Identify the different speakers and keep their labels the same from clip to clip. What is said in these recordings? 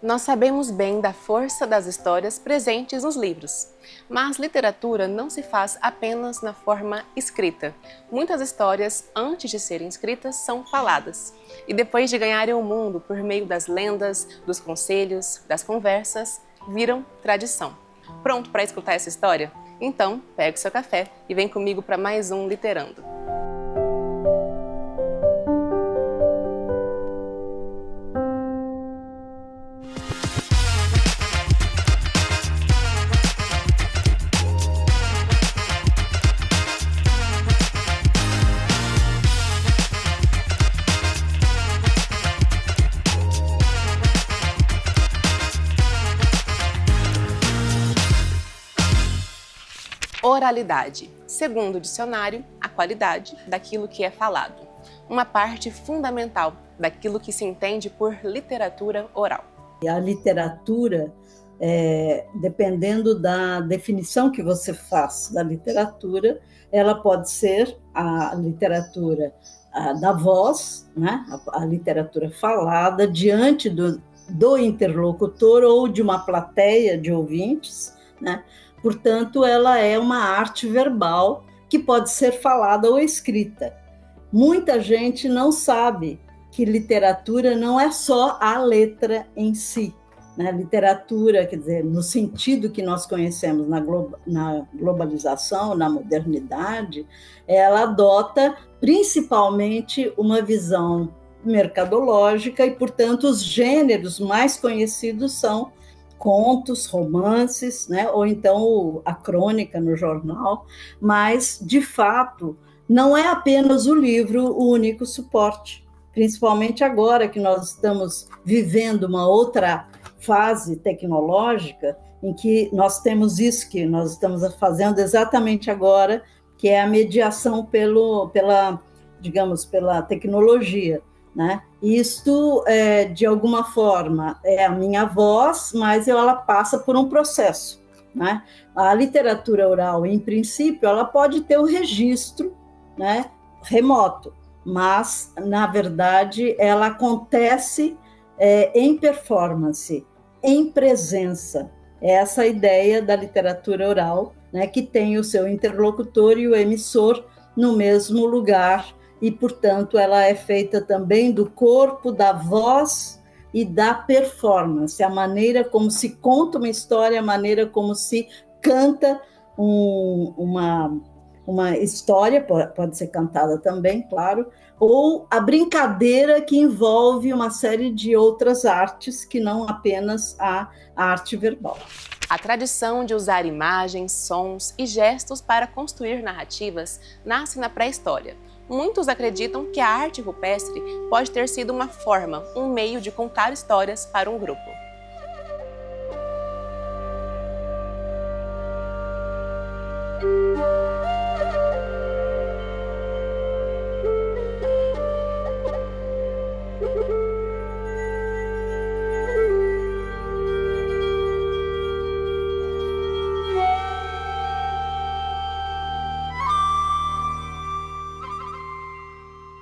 Speaker 1: Nós sabemos bem da força das histórias presentes nos livros, mas literatura não se faz apenas na forma escrita. Muitas histórias, antes de serem escritas, são faladas. E depois de ganharem o mundo por meio das lendas, dos conselhos, das conversas, viram tradição. Pronto para escutar essa história? Então, pegue seu café e vem comigo para mais um Literando. Oralidade. Segundo o dicionário, a qualidade daquilo que é falado. Uma parte fundamental daquilo que se entende por literatura oral.
Speaker 2: A literatura, dependendo da definição que você faz da literatura, ela pode ser a literatura da voz, né? A literatura falada diante do interlocutor ou de uma plateia de ouvintes, né? Portanto, ela é uma arte verbal que pode ser falada ou escrita. Muita gente não sabe que literatura não é só a letra em si, né? Literatura, quer dizer, no sentido que nós conhecemos na globalização, na modernidade, ela adota principalmente uma visão mercadológica e, portanto, os gêneros mais conhecidos são contos, romances, né? Ou então a crônica no jornal, mas, de fato, não é apenas o livro o único suporte, principalmente agora que nós estamos vivendo uma outra fase tecnológica, em que nós temos isso que nós estamos fazendo exatamente agora, que é a mediação pela tecnologia, né? Isto, de alguma forma, é a minha voz, mas ela passa por um processo, né? A literatura oral, em princípio, ela pode ter o registro, né, remoto, mas, na verdade, ela acontece em performance, em presença. É essa a ideia da literatura oral, né, que tem o seu interlocutor e o emissor no mesmo lugar, e, portanto, ela é feita também do corpo, da voz e da performance, a maneira como se conta uma história, a maneira como se canta uma história, pode ser cantada também, claro, ou a brincadeira que envolve uma série de outras artes que não apenas a arte verbal.
Speaker 1: A tradição de usar imagens, sons e gestos para construir narrativas nasce na pré-história. Muitos acreditam que a arte rupestre pode ter sido uma forma, um meio de contar histórias para um grupo.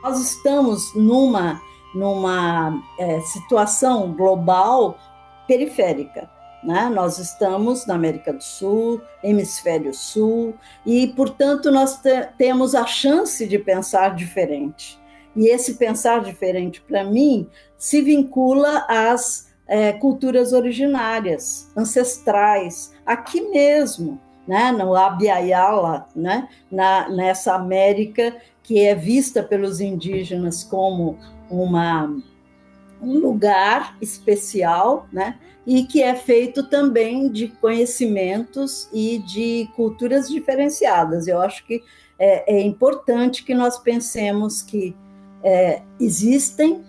Speaker 2: Nós estamos numa situação global periférica, né? Nós estamos na América do Sul, hemisfério sul, e, portanto, nós temos a chance de pensar diferente. E esse pensar diferente, para mim, se vincula às culturas originárias, ancestrais, aqui mesmo, né? No Abya-Yala, né? Nessa América que é vista pelos indígenas como um lugar especial, né? E que é feito também de conhecimentos e de culturas diferenciadas. Eu acho que é importante que nós pensemos que existem,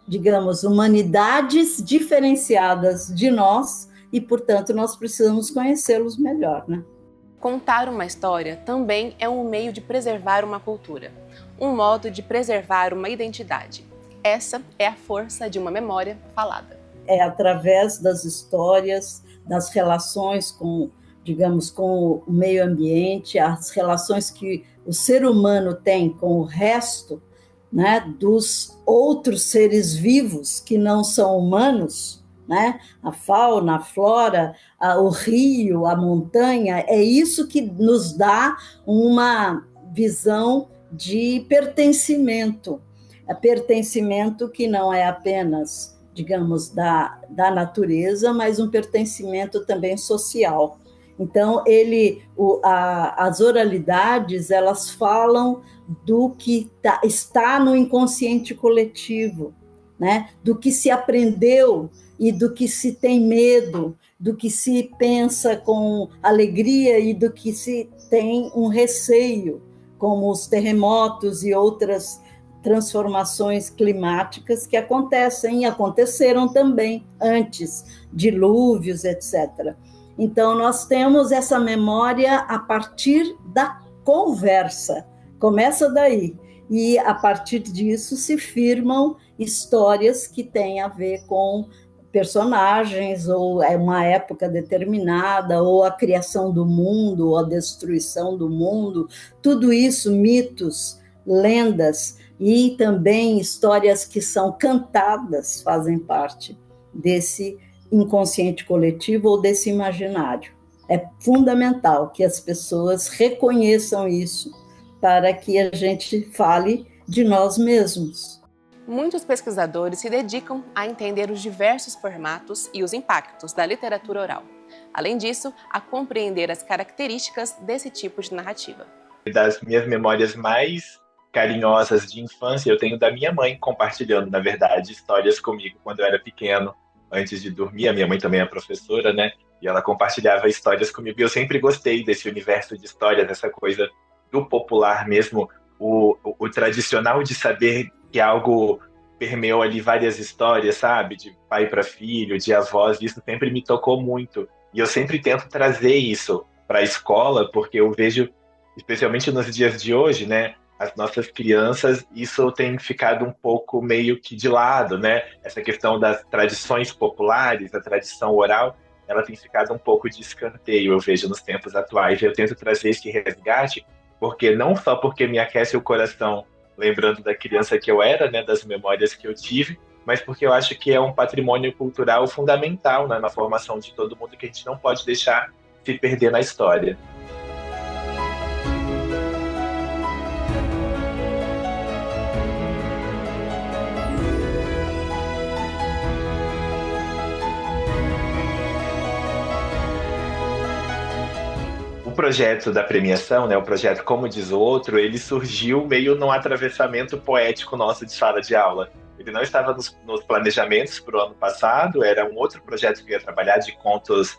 Speaker 2: digamos, humanidades diferenciadas de nós e, portanto, nós precisamos conhecê-los melhor, né?
Speaker 1: Contar uma história também é um meio de preservar uma cultura, um modo de preservar uma identidade. Essa é a força de uma memória falada.
Speaker 2: É através das histórias, das relações com o meio ambiente, as relações que o ser humano tem com o resto, né, dos outros seres vivos que não são humanos, né? A fauna, a flora, o rio, a montanha, é isso que nos dá uma visão de pertencimento. É pertencimento que não é apenas, digamos, da natureza, mas um pertencimento também social. Então, as oralidades, elas falam do que está no inconsciente coletivo, né? Do que se aprendeu e do que se tem medo, do que se pensa com alegria e do que se tem um receio, como os terremotos e outras transformações climáticas que acontecem e aconteceram também antes, dilúvios, etc. Então, nós temos essa memória a partir da conversa, começa daí, e a partir disso se firmam histórias que têm a ver com personagens, ou uma época determinada, ou a criação do mundo, ou a destruição do mundo, tudo isso, mitos, lendas, e também histórias que são cantadas, fazem parte desse inconsciente coletivo ou desse imaginário. É fundamental que as pessoas reconheçam isso para que a gente fale de nós mesmos.
Speaker 1: Muitos pesquisadores se dedicam a entender os diversos formatos e os impactos da literatura oral. Além disso, a compreender as características desse tipo de narrativa.
Speaker 3: Das minhas memórias mais carinhosas de infância, eu tenho da minha mãe compartilhando, na verdade, histórias comigo quando eu era pequeno, antes de dormir. A minha mãe também é professora, né? E ela compartilhava histórias comigo. E eu sempre gostei desse universo de histórias, dessa coisa do popular mesmo, o tradicional de saber que algo permeou ali várias histórias, sabe? De pai para filho, de avós, isso sempre me tocou muito. E eu sempre tento trazer isso para a escola, porque eu vejo, especialmente nos dias de hoje, né? As nossas crianças, isso tem ficado um pouco meio que de lado, né? Essa questão das tradições populares, a tradição oral, ela tem ficado um pouco de escanteio, eu vejo, nos tempos atuais. Eu tento trazer esse resgate, porque não só porque me aquece o coração, lembrando da criança que eu era, né, das memórias que eu tive, mas porque eu acho que é um patrimônio cultural fundamental, né, na formação de todo mundo, que a gente não pode deixar se perder na história. O projeto da premiação, né, o projeto Como Diz o Outro, ele surgiu meio num atravessamento poético nosso de sala de aula. Ele não estava nos planejamentos para o ano passado, era um outro projeto que eu ia trabalhar de contos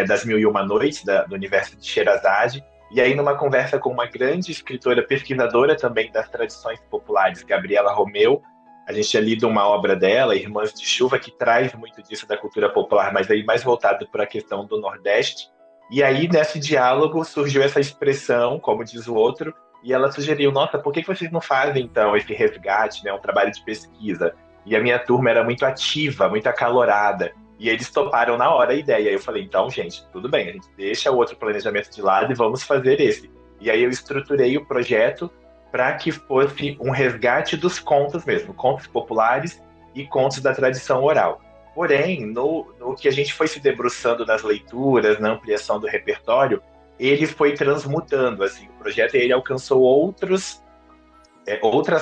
Speaker 3: das Mil e Uma Noites, do universo de Sherazade. E aí, numa conversa com uma grande escritora, pesquisadora também das tradições populares, Gabriela Romeu, a gente tinha lido uma obra dela, Irmãs de Chuva, que traz muito disso da cultura popular, mas aí mais voltado para a questão do Nordeste. E aí, nesse diálogo, surgiu essa expressão, como diz o outro, e ela sugeriu, nossa, por que vocês não fazem, então, esse resgate, né, um trabalho de pesquisa? E a minha turma era muito ativa, muito acalorada, e eles toparam na hora a ideia. Eu falei, então, gente, tudo bem, a gente deixa o outro planejamento de lado e vamos fazer esse. E aí eu estruturei o projeto para que fosse um resgate dos contos mesmo, contos populares e contos da tradição oral. Porém, no que a gente foi se debruçando nas leituras, na ampliação do repertório, ele foi transmutando, assim, o projeto ele alcançou outras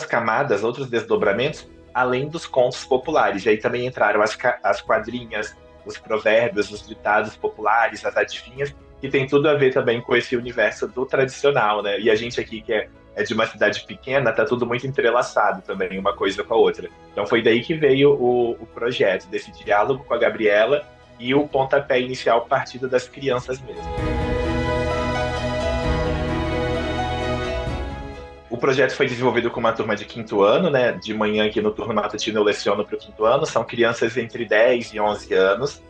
Speaker 3: camadas, outros desdobramentos, além dos contos populares. E aí também entraram as quadrinhas, os provérbios, os ditados populares, as adivinhas, que tem tudo a ver também com esse universo do tradicional, né? E a gente aqui, que é de uma cidade pequena, tá tudo muito entrelaçado também, uma coisa com a outra. Então foi daí que veio o projeto, desse diálogo com a Gabriela e o pontapé inicial partido das crianças mesmo. O projeto foi desenvolvido com uma turma de quinto ano, né? De manhã aqui no turno matutino eu leciono para o quinto ano, são crianças entre 10 e 11 anos.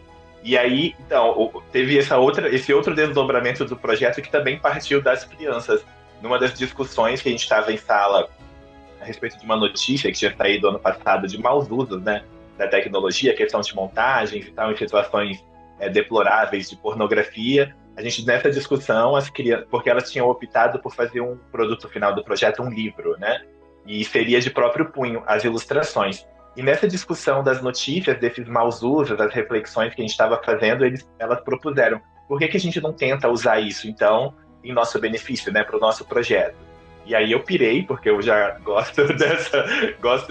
Speaker 3: E aí, então, teve esse outro desdobramento do projeto que também partiu das crianças. Numa das discussões que a gente estava em sala a respeito de uma notícia que tinha saído ano passado de maus usos, né, da tecnologia, questão de montagens e tal, em situações deploráveis de pornografia, a gente, nessa discussão, as crianças, porque elas tinham optado por fazer um produto final do projeto, um livro, né, e seria de próprio punho, as ilustrações. E nessa discussão das notícias, desses maus usos, das reflexões que a gente estava fazendo, elas propuseram, por que a gente não tenta usar isso, então, em nosso benefício, né, para o nosso projeto? E aí eu pirei, porque eu já gosto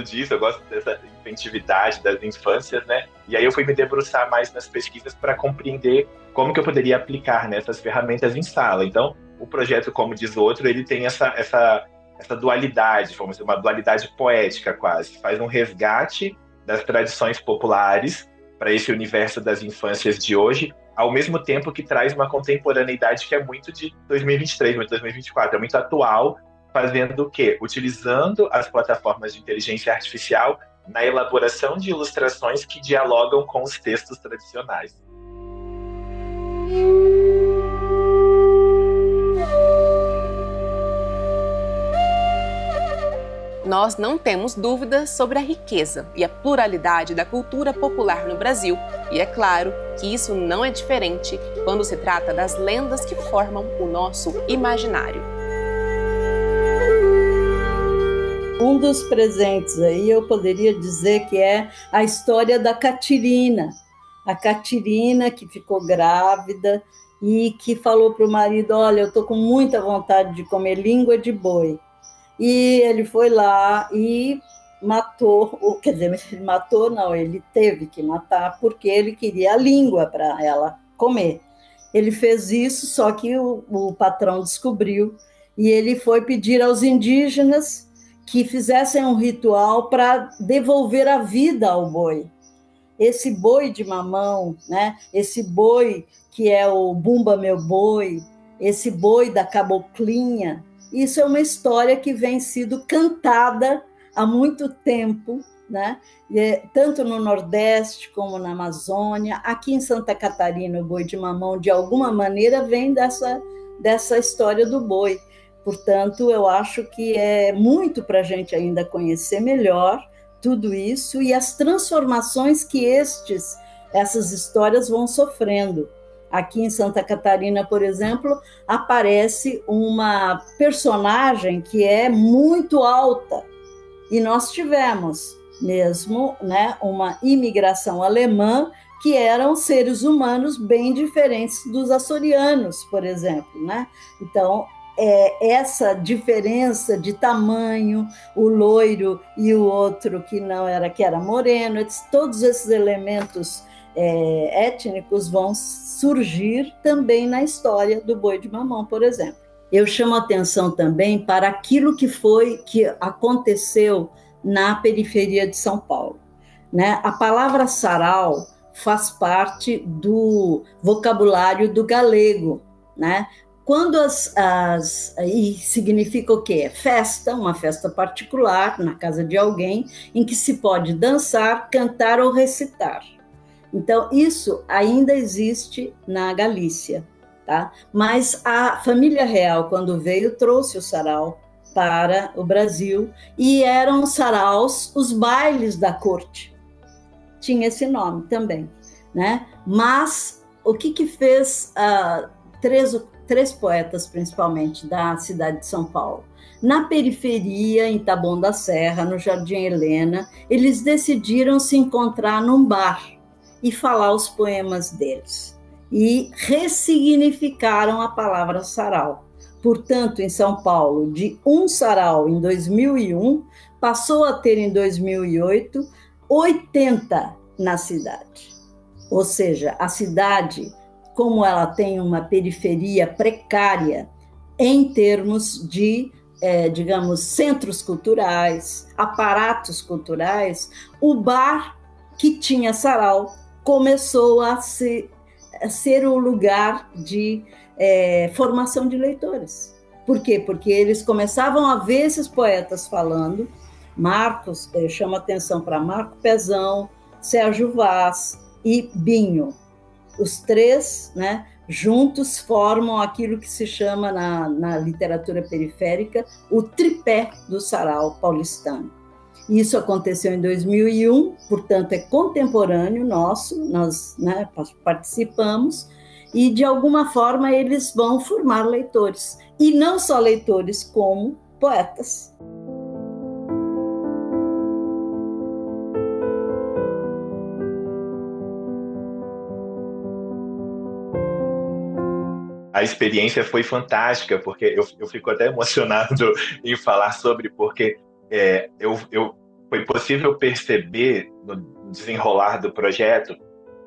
Speaker 3: disso, eu gosto dessa inventividade das infâncias, né? E aí eu fui me debruçar mais nas pesquisas para compreender como que eu poderia aplicar nessas ferramentas em sala. Então, o projeto Como Diz Outro, ele tem essa dualidade, vamos dizer, uma dualidade poética quase. Faz um resgate das tradições populares para esse universo das infâncias de hoje, ao mesmo tempo que traz uma contemporaneidade que é muito de 2023, muito de 2024, é muito atual, fazendo o quê? Utilizando as plataformas de inteligência artificial na elaboração de ilustrações que dialogam com os textos tradicionais.
Speaker 1: Nós não temos dúvidas sobre a riqueza e a pluralidade da cultura popular no Brasil, e é claro que isso não é diferente quando se trata das lendas que formam o nosso imaginário.
Speaker 2: Um dos presentes aí eu poderia dizer que é a história da Catirina. A Catirina que ficou grávida e que falou para o marido, olha, eu estou com muita vontade de comer língua de boi. E ele foi lá e matou, quer dizer, ele matou não, ele teve que matar porque ele queria a língua para ela comer. Ele fez isso, só que o patrão descobriu e ele foi pedir aos indígenas que fizessem um ritual para devolver a vida ao boi. Esse boi de mamão, né? Esse boi que é o Bumba Meu Boi, esse boi da caboclinha, isso é uma história que vem sendo cantada há muito tempo, né? Tanto no Nordeste como na Amazônia. Aqui em Santa Catarina, o boi de mamão, de alguma maneira, vem dessa história do boi. Portanto, eu acho que é muito para a gente ainda conhecer melhor tudo isso e as transformações que essas histórias vão sofrendo. Aqui em Santa Catarina, por exemplo, aparece uma personagem que é muito alta, e nós tivemos mesmo, né, uma imigração alemã que eram seres humanos bem diferentes dos açorianos, por exemplo, né? Então, essa diferença de tamanho, o loiro e o outro que não era, que era moreno, todos esses elementos étnicos vão surgir também na história do boi de mamão, por exemplo. Eu chamo atenção também para aquilo que aconteceu na periferia de São Paulo, né? A palavra sarau faz parte do vocabulário do galego, né? Quando e significa o quê? Festa, uma festa particular na casa de alguém em que se pode dançar, cantar ou recitar. Então, isso ainda existe na Galícia, tá? Mas a família real, quando veio, trouxe o sarau para o Brasil e eram saraus os bailes da corte. Tinha esse nome também, né? Mas o que fez três poetas, principalmente, da cidade de São Paulo? Na periferia, em Taboão da Serra, no Jardim Helena, eles decidiram se encontrar num bar e falar os poemas deles. E ressignificaram a palavra sarau. Portanto, em São Paulo, de um sarau em 2001, passou a ter em 2008 80 na cidade. Ou seja, a cidade, como ela tem uma periferia precária em termos de, digamos, centros culturais, aparatos culturais, o bar que tinha sarau começou a ser o lugar de formação de leitores. Por quê? Porque eles começavam a ver esses poetas falando. Marcos, eu chamo atenção para Marco Pezão, Sérgio Vaz e Binho. Os três, né, juntos formam aquilo que se chama na literatura periférica o tripé do sarau paulistano. Isso aconteceu em 2001, portanto é contemporâneo nosso, nós, né, participamos, e de alguma forma eles vão formar leitores, e não só leitores, como poetas.
Speaker 3: a experiência foi fantástica, porque eu fico até emocionado em falar sobre, porque foi possível perceber no desenrolar do projeto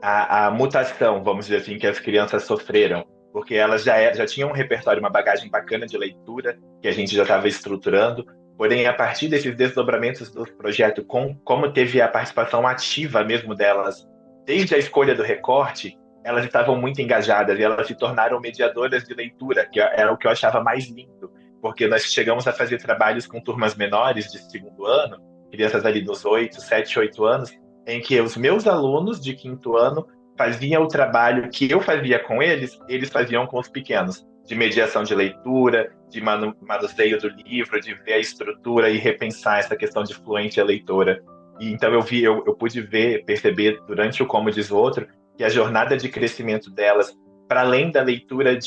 Speaker 3: a mutação, vamos dizer assim, que as crianças sofreram, porque elas já tinham um repertório, uma bagagem bacana de leitura, que a gente já estava estruturando, porém, a partir desses desdobramentos do projeto, como teve a participação ativa mesmo delas, desde a escolha do recorte, elas estavam muito engajadas e elas se tornaram mediadoras de leitura, que era o que eu achava mais lindo, porque nós chegamos a fazer trabalhos com turmas menores de segundo ano, crianças ali dos 7, 8 anos, em que os meus alunos de quinto ano faziam o trabalho que eu fazia com eles faziam com os pequenos, de mediação de leitura, de manuseio do livro, de ver a estrutura e repensar essa questão de fluência leitora. E então eu pude perceber durante o Como Diz o Outro, que a jornada de crescimento delas, para além da leitura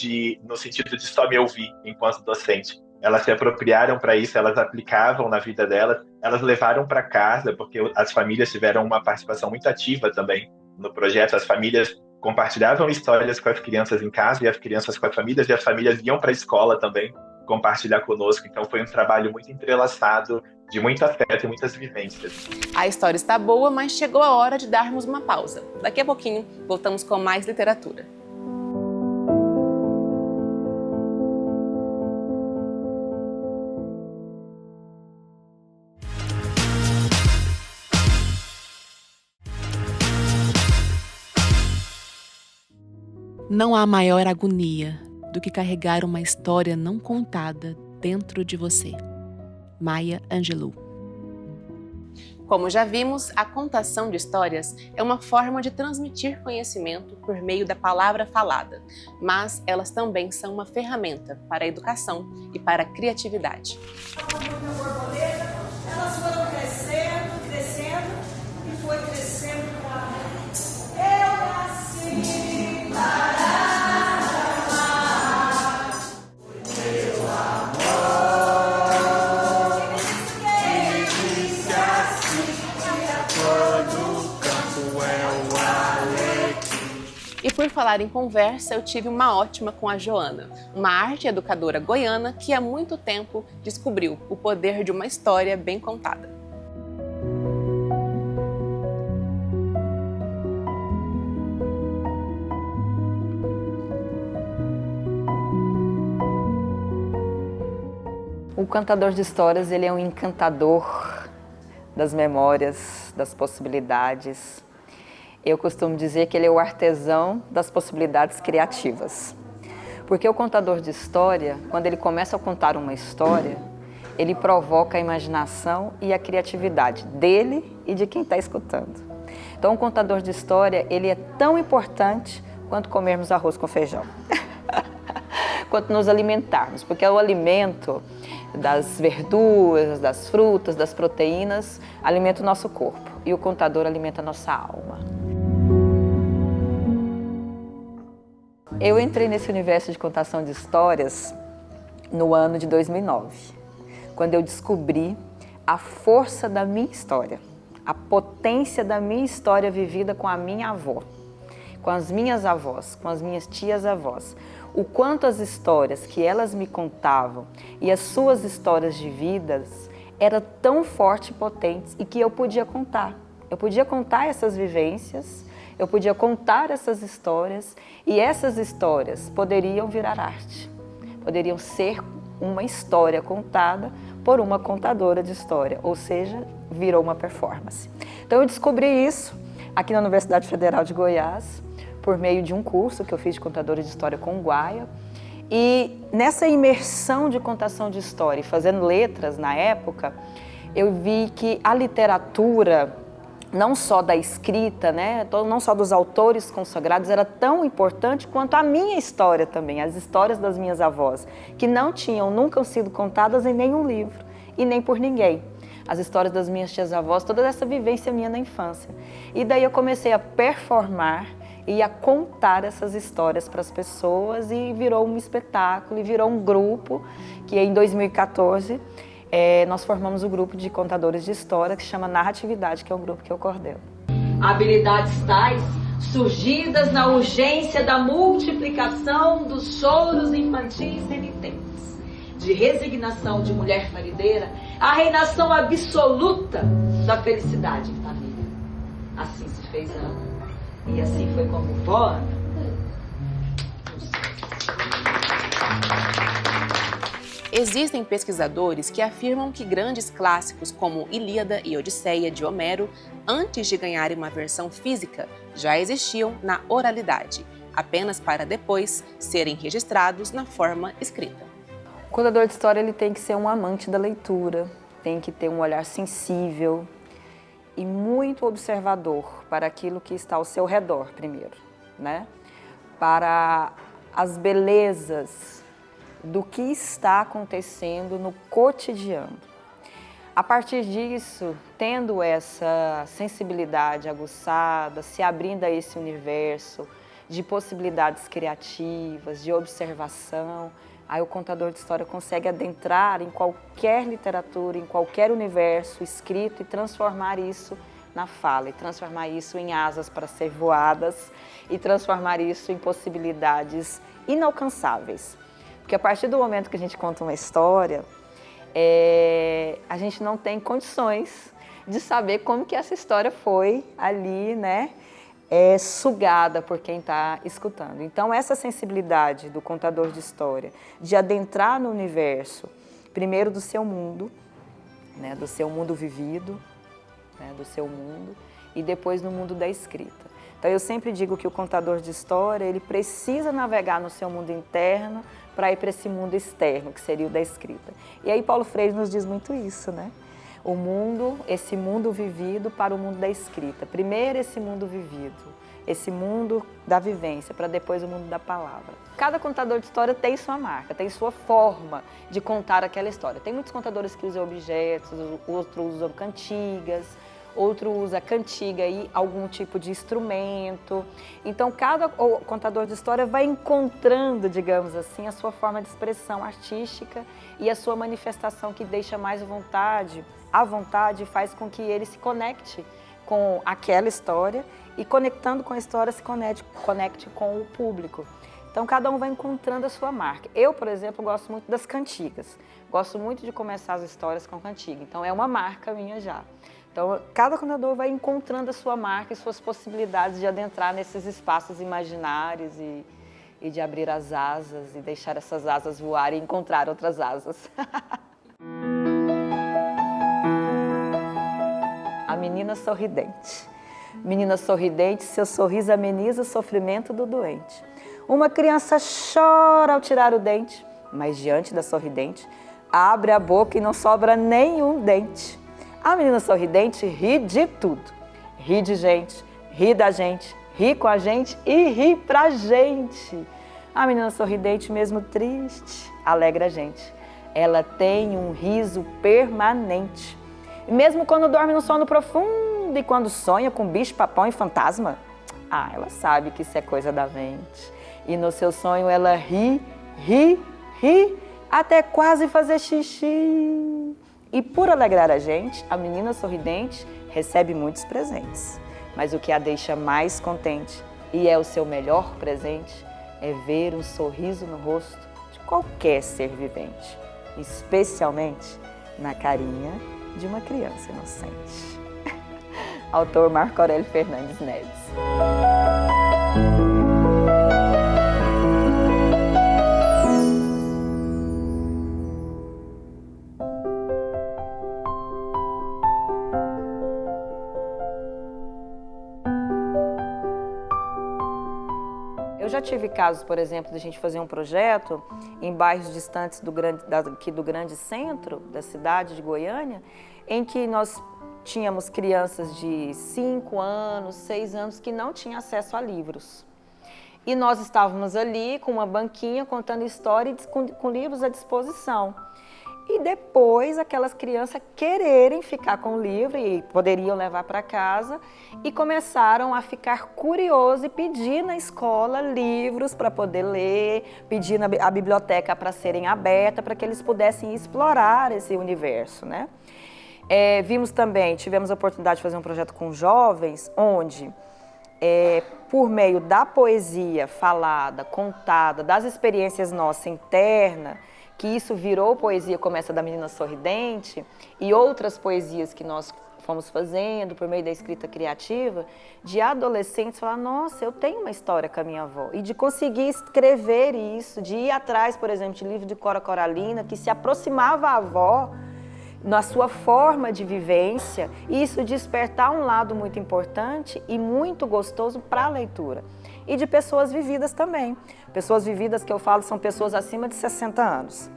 Speaker 3: no sentido de só me ouvir enquanto docente, elas se apropriaram para isso, elas aplicavam na vida delas, elas levaram para casa, porque as famílias tiveram uma participação muito ativa também no projeto, as famílias compartilhavam histórias com as crianças em casa, e as crianças com as famílias, e as famílias iam para a escola também compartilhar conosco. Então foi um trabalho muito entrelaçado, de muito afeto e muitas vivências.
Speaker 1: A história está boa, mas chegou a hora de darmos uma pausa. Daqui a pouquinho, voltamos com mais literatura. Não há maior agonia do que carregar uma história não contada dentro de você. Maya Angelou. Como já vimos, a contação de histórias é uma forma de transmitir conhecimento por meio da palavra falada, mas elas também são uma ferramenta para a educação e para a criatividade.
Speaker 4: Elas foram crescendo, crescendo e foi crescendo com a eu nasci para
Speaker 1: E por falar em conversa, eu tive uma ótima com a Joana, uma arte educadora goiana que há muito tempo descobriu o poder de uma história bem contada.
Speaker 5: O contador de histórias, ele é um encantador das memórias, das possibilidades. Eu costumo dizer que ele é o artesão das possibilidades criativas. Porque o contador de história, quando ele começa a contar uma história, ele provoca a imaginação e a criatividade dele e de quem está escutando. Então, o contador de história, ele é tão importante quanto comermos arroz com feijão. Quanto nos alimentarmos, porque o alimento das verduras, das frutas, das proteínas, alimenta o nosso corpo. E o contador alimenta a nossa alma. Eu entrei nesse universo de contação de histórias no ano de 2009, quando eu descobri a força da minha história, a potência da minha história vivida com a minha avó, com as minhas avós, com as minhas tias-avós. O quanto as histórias que elas me contavam e as suas histórias de vidas eram tão fortes e potentes e que eu podia contar. Eu podia contar essas vivências, eu podia contar essas histórias e essas histórias poderiam virar arte. Poderiam ser uma história contada por uma contadora de história, ou seja, virou uma performance. Então eu descobri isso aqui na Universidade Federal de Goiás, por meio de um curso que eu fiz de contadora de história com o Guaia. E nessa imersão de contação de história e fazendo letras na época, eu vi que a literatura, não só da escrita, né, não só dos autores consagrados, era tão importante quanto a minha história também, as histórias das minhas avós, que não tinham nunca sido contadas em nenhum livro e nem por ninguém. As histórias das minhas tias-avós, toda essa vivência minha na infância. E daí eu comecei a performar e a contar essas histórias para as pessoas e virou um espetáculo e virou um grupo que em 2014 nós formamos o grupo de contadores de história que se chama Narratividade, que é o grupo que eu coordeno.
Speaker 6: Habilidades tais surgidas na urgência da multiplicação dos choros infantis renitentes, de resignação de mulher marideira, a reinação absoluta da felicidade em família. Assim se fez Ana, e assim foi como vó Ana.
Speaker 1: Existem pesquisadores que afirmam que grandes clássicos como Ilíada e Odisseia de Homero, antes de ganharem uma versão física, já existiam na oralidade, apenas para depois serem registrados na forma escrita.
Speaker 5: O contador de história ele tem que ser um amante da leitura, tem que ter um olhar sensível e muito observador para aquilo que está ao seu redor primeiro, né? Para as belezas do que está acontecendo no cotidiano. A partir disso, tendo essa sensibilidade aguçada, se abrindo a esse universo de possibilidades criativas, de observação, aí o contador de história consegue adentrar em qualquer literatura, em qualquer universo escrito e transformar isso na fala, e transformar isso em asas para ser voadas, e transformar isso em possibilidades inalcançáveis. Porque a partir do momento que a gente conta uma história, a gente não tem condições de saber como que essa história foi ali, né, sugada por quem está escutando. Então, essa sensibilidade do contador de história, de adentrar no universo, primeiro do seu mundo, né, do seu mundo vivido, né, do seu mundo, e depois no mundo da escrita. Então, eu sempre digo que o contador de história, ele precisa navegar no seu mundo interno para ir para esse mundo externo, que seria o da escrita. E aí Paulo Freire nos diz muito isso, né? O mundo, esse mundo vivido para o mundo da escrita. Primeiro esse mundo vivido, esse mundo da vivência, para depois o mundo da palavra. Cada contador de história tem sua marca, tem sua forma de contar aquela história. Tem muitos contadores que usam objetos, outros usam cantigas, outro usa cantiga e algum tipo de instrumento. Então, cada contador de história vai encontrando, digamos assim, a sua forma de expressão artística e a sua manifestação que deixa mais à vontade faz com que ele se conecte com aquela história e, conectando com a história, se conecte com o público. Então, cada um vai encontrando a sua marca. Eu, por exemplo, gosto muito das cantigas. Gosto muito de começar as histórias com cantiga. Então, é uma marca minha já. Então, cada contador vai encontrando a sua marca e suas possibilidades de adentrar nesses espaços imaginários e de abrir as asas e deixar essas asas voarem e encontrar outras asas. A menina sorridente. Menina sorridente, seu sorriso ameniza o sofrimento do doente. Uma criança chora ao tirar o dente, mas diante da sorridente, abre a boca e não sobra nenhum dente. A menina sorridente ri de tudo. Ri de gente, ri da gente, ri com a gente e ri pra gente. A menina sorridente, mesmo triste, alegra a gente. Ela tem um riso permanente. E mesmo quando dorme no sono profundo e quando sonha com bicho, papão e fantasma, ela sabe que isso é coisa da mente. E no seu sonho ela ri, até quase fazer xixi. E por alegrar a gente, a menina sorridente recebe muitos presentes. Mas o que a deixa mais contente, e é o seu melhor presente, é ver um sorriso no rosto de qualquer ser vivente, especialmente na carinha de uma criança inocente. Autor Marco Aurélio Fernandes Neves. Eu já tive casos, por exemplo, de a gente fazer um projeto em bairros distantes aqui do grande centro da cidade de Goiânia, em que nós tínhamos crianças de 5 anos, 6 anos que não tinham acesso a livros. E nós estávamos ali com uma banquinha contando história e com livros à disposição. E depois aquelas crianças quererem ficar com o livro e poderiam levar para casa e começaram a ficar curiosos e pedir na escola livros para poder ler, pedir a biblioteca para serem aberta, para que eles pudessem explorar esse universo, né? Tivemos a oportunidade de fazer um projeto com jovens, onde por meio da poesia falada, contada, das experiências nossas internas, que isso virou poesia como essa da Menina Sorridente e outras poesias que nós fomos fazendo por meio da escrita criativa, de adolescentes falar, nossa, eu tenho uma história com a minha avó. E de conseguir escrever isso, de ir atrás, por exemplo, de livro de Cora Coralina, que se aproximava à avó na sua forma de vivência, e isso despertar um lado muito importante e muito gostoso para a leitura. E de pessoas vividas também. Pessoas vividas que eu falo são pessoas acima de 60 anos.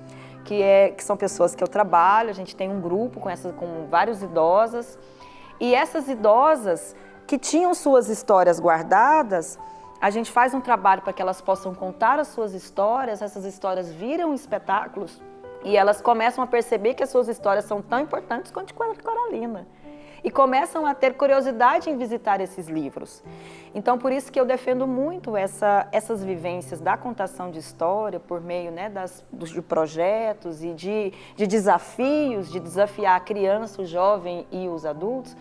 Speaker 5: Que são pessoas que eu trabalho, a gente tem um grupo com várias idosas, e essas idosas que tinham suas histórias guardadas, a gente faz um trabalho para que elas possam contar as suas histórias, essas histórias viram espetáculos, e elas começam a perceber que as suas histórias são tão importantes quanto de Cora Coralina. E começam a ter curiosidade em visitar esses livros. Então, por isso que eu defendo muito essas vivências da contação de história, por meio, né, de projetos e de desafios, de desafiar a criança, o jovem e os adultos,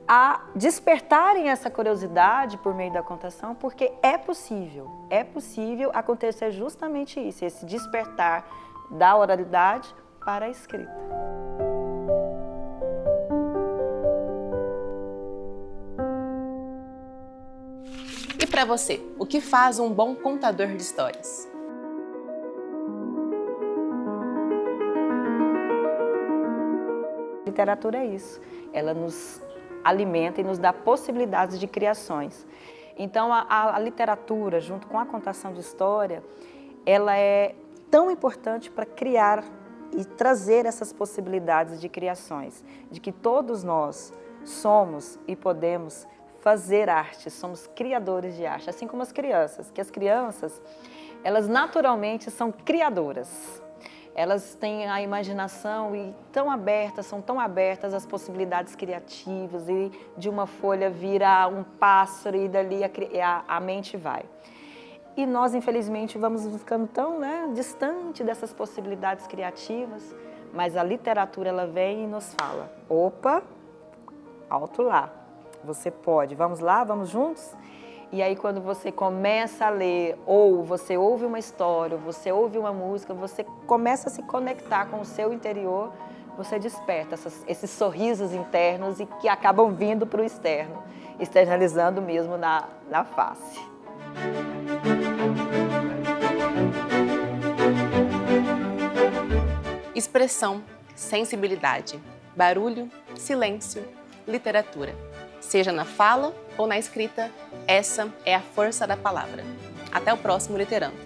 Speaker 5: a despertarem essa curiosidade por meio da contação, porque é possível acontecer justamente isso, esse despertar da oralidade para a escrita.
Speaker 1: E para você, o que faz um bom contador de histórias?
Speaker 5: Literatura é isso, ela nos alimenta e nos dá possibilidades de criações. Então a literatura, junto com a contação de história, ela é tão importante para criar e trazer essas possibilidades de criações, de que todos nós somos e podemos fazer arte, somos criadores de arte, assim como as crianças, que as crianças, elas naturalmente são criadoras. Elas têm a imaginação e são tão abertas às possibilidades criativas, e de uma folha vira um pássaro e dali a mente vai. E nós, infelizmente, vamos ficando tão, distante dessas possibilidades criativas, mas a literatura, ela vem e nos fala, opa, alto lá. Você pode, vamos lá, vamos juntos? E aí quando você começa a ler, ou você ouve uma história, ou você ouve uma música, você começa a se conectar com o seu interior, você desperta esses sorrisos internos e que acabam vindo para o externo, externalizando mesmo na face.
Speaker 1: Expressão, sensibilidade, barulho, silêncio, literatura. Seja na fala ou na escrita, essa é a força da palavra. Até o próximo Literando.